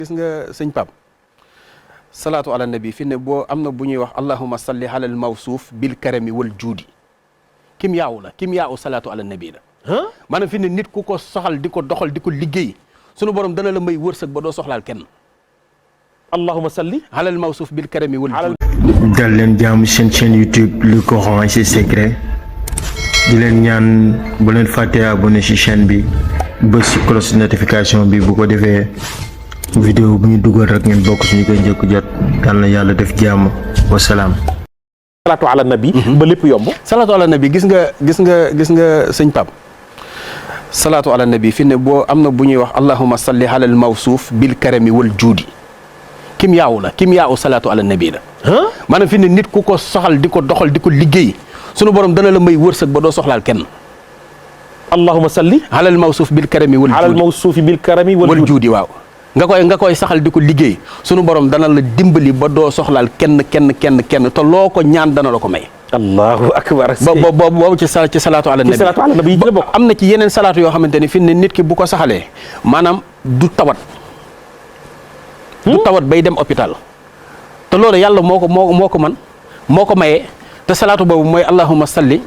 gis nga sëñ Pape salaatu ala nabi fi ne boo am na bu ñuy wax allahumma salli ala al mawsuuf bil karami wal juudi kim yaawu salaatu ala nabi la maanaam fi ne nit ku ko soxal di ko doxal di ko liggéey sunu borom dana la may wërsëg ba doo soxlaal kenn allahumma salli ala al mawsuuf bil karami wal juudi. dal leen jaamu seen chaîne YouTube le Coran et ses secrets di leen ñaan bu leen fàttee abonné ci chaîne bi bës ci cloche notification bi bu ko defee vidéo bu ñu dugal rek ngeen bokk suñu koy njëkk jot yal na yàlla def jàmm wasalaam. salaatu ala nabi ba lépp yomb. salaatu ala nabi gis nga sëñ Pape salaatu ala nabi fi ne boo am na bu ñuy wax allahumma salli ala al mawsuuf bil karami wal juudi kim yaawu salaatu ala nabi la maanaam fi ne nit ku ko soxal di ko doxal di ko liggéey sunu borom dana la may wërsëg ba doo soxlaal kenn allahumma salli ala al mawsuuf bil karami wal juudi ala al mawsuuf bil karami wal juudi waaw nga koy saxal di ko liggéey sunu borom dana la dimbali ba doo soxlaal kenn te loo ko ñaan dana la ko may. allahu akbar. boobu ci salaatu ala nabi. ci salaatu ala nabi la bokk. am na ci yeneen salaatu yoo xamante ni fi ne nit ki bu ko saxalee maanaam du tawat. du tawat bay dem hôpital. te loolu yàlla moo ko mayee te salaatu boobu mooy allahumma salli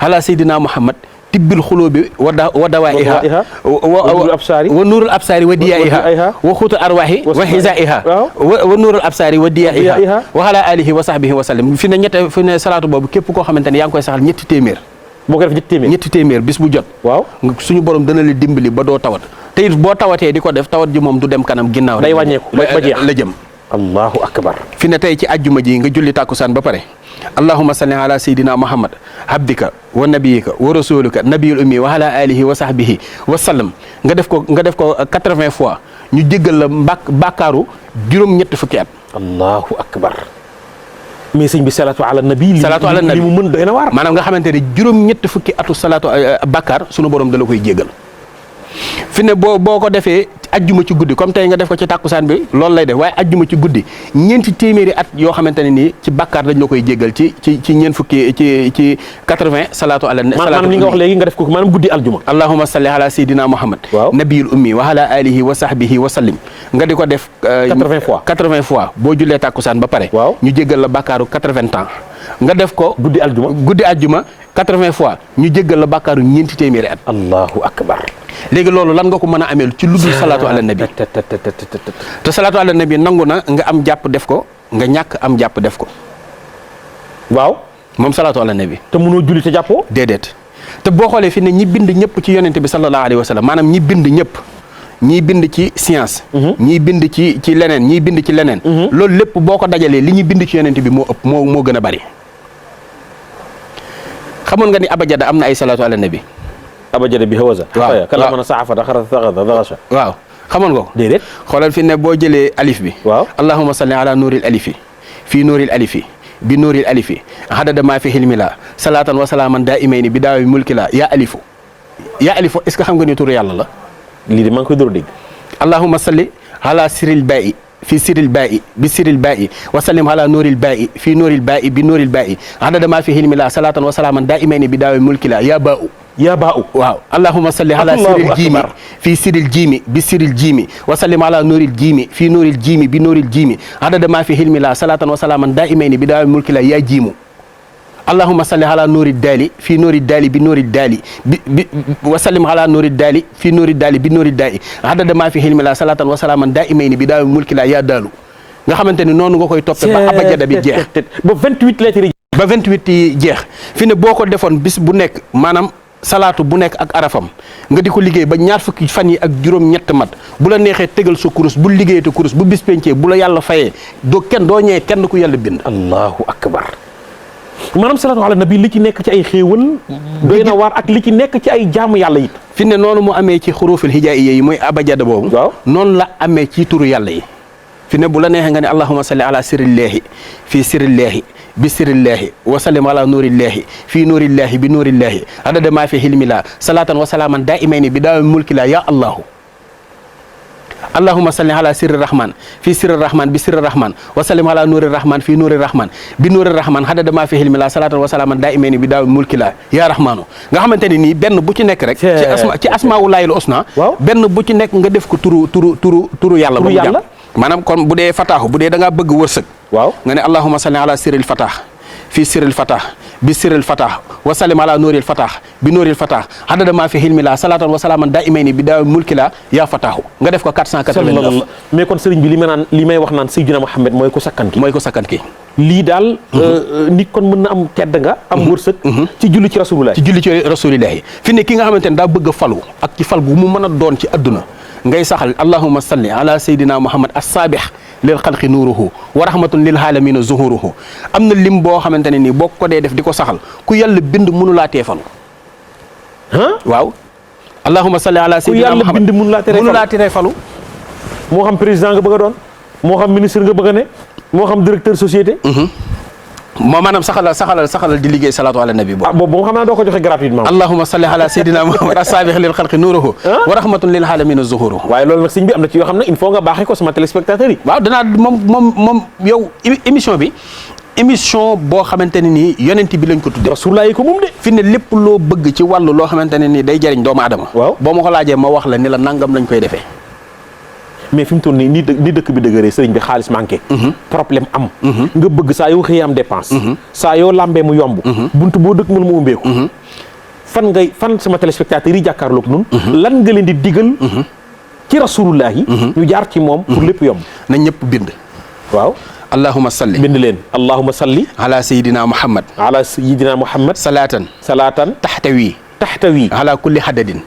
ala sayyidina muhammad tibbil xulóobi wa dawaiha wa nuurul absaari wa diyaiha wa xuutul arwaahi wa xisaiha wa nuurul absaari wa diyaiha wa ala alihi wa sahbihi wa sallam fi ne salaatu boobu képp koo xamante ne yaa ngi koy saxal ñetti téeméer boo ko def ñetti téeméer bis bu jot waaw suñu borom dana la dimbali ba doo tawat te it boo tawatee di ko def tawat ji moom du dem kanam ginnaaw day wàññeeku ba jeex la jëm allahu akbar. fi ne tey ci àjjuma ji nga julli tàkkusaan ba pare allahumma salli ala sayyidina muhammad abdika wa nabiyika wa rasulika nabiyul ummi wa ala alihi wa sahbihi wa sallam nga def ko 80 fois ñu jéggal la bàkkaaru juróom-ñetti fukki at. allahu akbar. mais sëñ bi salaatu ala nabi. li mu mën doy na waar. maanaam nga xamante ne juróom-ñetti fukki atu salaatu bàkkaar sunu borom dala koy jéggal fi ne boo ko defee ajjuma ci guddi comme tey nga def ko ci tàkkusaan bi loolu lay def waaye ajjuma ci guddi ñeenti téeméeri at yoo xamante ne nii ci bàkkaar dañ la koy jéggal ci ñeent fukki ci 80 salaatu ala maanaam li nga wax léegi nga def ko maanaam guddi aljuma allahumma salli ala sayyidina muhammad nabiyul ummi wa ala alihi wa sahbihi wa sallim nga di ko def 80 fois boo jullee tàkkusaan ba pare ñu jéggal la bàkkaaru 80 ans nga def ko guddi aljuma 80 fois ñu jéggal la bàkkaaru ñeenti téeméeri at allahu akbar. léegi loolu lan nga ko mën a amee ci lu dul salaatu ala nabi te salaatu ala nabi nangu na nga am jàpp def ko nga ñàkk am jàpp def ko waaw moom salaatu ala nabi te mënoo julli te jàppoo déedéet te boo xoolee fi ne ñi bind ñëpp ci yonente bi sallallahu alayhi wa sallam maanaam ñi bind ñëpp ñii bind ci science ñii bind ci leneen ñii bind ci leneen loolu lépp boo ko dajalee li ñuy bind ci yonente bi moo ëpp moo gën a bari xamoon nga ni abajada am na ay salaatu ala nabi abajada bi hawaza waaw kala mën a saafara xarata waaw xamoon nga ko déedéet xoolal fi ne boo jëlee alif bi waaw allahumma salli ala nuuril alifi fii nuuril alifi bi nuuril alifi hadada maa fi hilmi la salaatan wa salaaman daa imayni bi daawi mulki la yaa alifu est ce que xam nga ni turu yàlla la lii de maa ngi koy door a dégg allahumma salli ala siril baai fi siril baai bi siril baai wa sallim ala nuuril baai fii nuuril baai bi nuuril baai hadada maa fi hilmi la salaatan wa salaaman daa imayni bi daawi mulki la yaa baa'u waaw allahumma salli ala siril jiimi fii siril jiimi bi siril jiimi wa sallim ala nuuril jiimi fii nuuril jiimi bi nuuril jiimi adada maa fi hilmi la salatan wa salaaman daa imayni bi daawi mulki la yaa jiimu allahumma salli ala nuuril daali fii nuuril daali bi nuuril daali bi wa sallim ala nuuril daali fii nuuril daali bi nuuril daali adada maa fi hilmi la salatan wa salaaman daa imayni bi daawi mulki la yaa daalu nga xamante ni noonu nga koy toppee ba abajada bi jeex ba 28 lettres ba 28 yi jeex fi ne boo ko defoon bis bu nekk maanaam salaatu bu nekk ak arafam nga di ko liggéey ba ñaar fukki fan yi ak juróom-ñett mat bu la neexee tegal sa kurus bu liggéeyate kurus bu bis pencee bu la yàlla fayee doo ñëwee kenn ku yàlla bind. allahu akbar. maanaam salaatu ala nabi li ci nekk ci ay xéewal doy na waar ak li ci nekk ci ay jaamu yàlla yi. fi ne noonu mu amee ci xurufil hijaaiya yi mooy abajada boobu. waaw noonu la amee ci turu yàlla yi. fi ne bu la neexee nga ne allahumma salli ala sirillaahi fii sirillaahi bi sirillaahi wa sallim ala nuurillaahi fii nuurillaahi bi nuurillaahi adada maa fi hilmi la salaatan wa salaaman daa imayni bi daawi mulki la yaa allahu allahumma salli ala sirri rahman fii sirri rahman bi sirri rahman wa sallim ala nuuri rahman fii nuuri rahman bi nuuri rahman adada maa fi hilmi la salaatan wa salaaman daa imayni bi daawi mulki la yaa rahmaanu nga xamante ne nii benn bu ci nekk rek ci asmaa'ullaahil husnaa benn bu ci nekk nga def ko turu yàlla ba mu jàpp maanaam kon bu dee fataaxu bu dee da ngaa bëgg wërsëg. waaw nga ne allahumma salli ala siril fataax fii siril fataax bi siril fataax wa sallim ala nuuril fataax bi nuuril fataax adada maa fi hilmi la salaatan wa salaaman daa imayni bi daa mulki la yaa fataaxu nga def ko 489. mais kon sëriñ bi li may wax naan Seydina Muhammad mooy ko sakkan ki. mooy ko sakkan ki. lii daal. nit kon mën na am tedd nga. am wërsëg. ci julli ci rasulullah. ci julli ci rasulillah fi ne ki nga xamante ne daa bëgg a falu ak ci fal gu mu mën a doon ci adduna ngay saxal allahumma salli ala sayyidina muhammad as-saabih lil xalqi nuuruhu wa rahmatun lil aalamina zuhuruhu am na lim boo xamante ne nii boo ko dee def di ko saxal ku yàlla bind mënu laa tee falu. waaw. allahumma salli ala sayyidina muhammad ku yàlla bind mënu laa teree falu. moo xam président nga bëgg a doon moo xam ministre nga bëgg a ne moo xam directeur société. moo maanaam saxalal di liggéey salaatu ala nabi boobu. boobu xam naa doo ko joxe gratuitement. allahumma salli ala sayyidina muhammad as-saabih lil xalqi nuuruhu wa rahmatun lil aalamina zuhuruhu. waaye loolu nag sëñ bi am na ci yoo xam ne il faut nga baaxee ko sama téléspectateurs yi. waaw danaa moom yow émission bi émission boo xamante ne nii yonent bi lañ ko tuddee. rasulullah yi ko moom de. fi ne lépp loo bëgg ci wàllu loo xamante ne nii day jëriñ doomu aadama. waaw boo ma ko laajee ma wax la ni la nangam lañ koy defee. mais fi mu toll nii ni dëkk bi dëgëree sëriñ bi xaalis manqué. problème am. nga bëgg saa yoo xëyee am dépense. saa yoo lambee mu yomb. buntu boo dëkk mën mu umbeeku. fan sama téléspectateurs yi jàkkaarloog nun lan nga leen di digal. ci rasulullah yi. ñu jaar ci moom. pour lépp yomb. nañ ñëpp bind. waaw. allahumma salli. bind leen allahumma salli. ala sayyidina muhammad. ala sayyidina muhammad. salaatan. taxtawi. ala kulli adadin.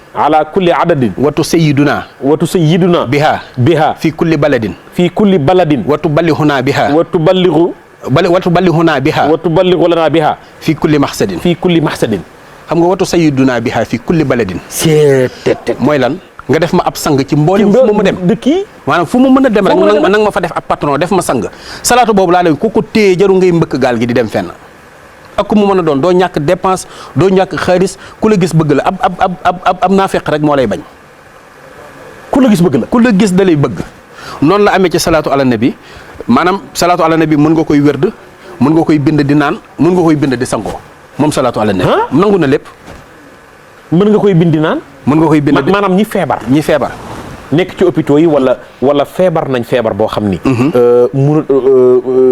watu sayyiduna. biha. fi kulli baladin. watu ballihuna biha. watu ballihuna biha. fi kulli maxsadin. xam nga watu sayyiduna biha fi kulli baladin. mooy lan. nga def ma ab sang ci mboolem fu mu dem maanaam fu mu mën a dem rek nag ma fa def ab patron def ma sang salaatu boobu laa leen ku ko téye jaru ngay mbëkk gaal gi di dem fenn ak ku mu mën a doon doo ñàkk dépense doo ñàkk xaalis ku la gis bëgg la ab naafeq rek moo lay bañ. ku la gis bëgg la. ku la gis da lay bëgg noonu la amee ci salaatu ala nabi maanaam salaatu ala nabi mën nga koy wérd mën nga koy bind di naan mën nga koy bind di sangoo moom salaatu ala nabi. nangu na lépp. mën nga koy bind di naan. mën nga koy bind maanaam ñi feebar. nekk ci hôpitaux yi wala feebar nañ feebar boo xam ni. mun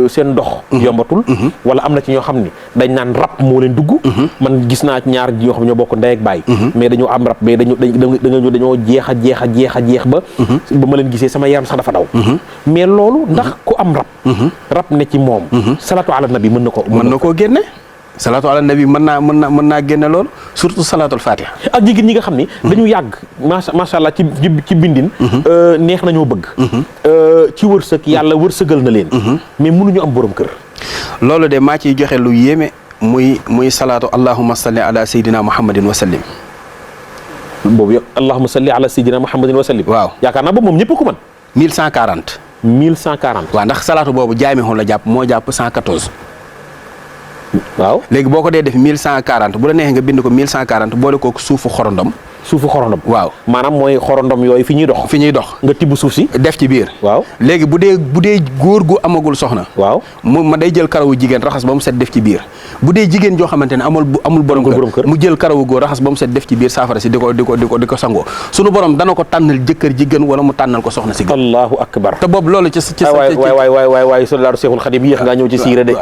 seen dox. yombatul. wala am na ci ñoo xam ni dañ naan rab moo leen dugg. man gis naa ci ñaar ñoo xam ñoo bokk ndey ak baay. mais dañoo am rab mais dañoo jeex a ba ma leen gisee sama yaram sax dafa daw. mais loolu ndax ku am rab. rab ne ci moom. salaatu ala nabi mën na koo génne. salaatu ala nabi mën naa génne loolu surtout salaatul fatiha. ak jigéen ñi nga xam ni. dañu yàgg macha allah ci bindin. neex nañoo bëgg. ci wërsëg yàlla wërsëgal na leen. mais mënuñu am borom kër. loolu de maa ciy joxe lu yéeme muy salaatu allahumma salli ala sayyidina muhammadin wa sallim. boobu yëpp allahumma salli ala sayyidina muhammadin wa sallim. waaw yaakaar naa boobu moom ñëpp ko mën. 1140. 1140. waaw ndax salaatu boobu jaamixu la jàpp moo jàpp 114. waaw léegi boo ko dee def 1140 bu la neexee nga bind ko 1140 boole ko suufu xorondom. waaw maanaam mooy xorondom yooyu fi ñuy dox. nga tibb suuf si def ci biir. waaw léegi bu dee góor gu amagul soxna. waaw ma day jël karawu jigéen raxas ba mu set def ci biir bu dee jigéen joo xamante ne amul borom kër mu jël karawu góor raxas ba mu set def ci biir saafara si di ko sangoo sunu borom dana ko tànnal jëkkër ji gën wala mu tànnal ko soxna si gën. allahu akbar te boobu loolu ci waay soldaru Seexul Xadim yéex ngaa ñëw ci siira de.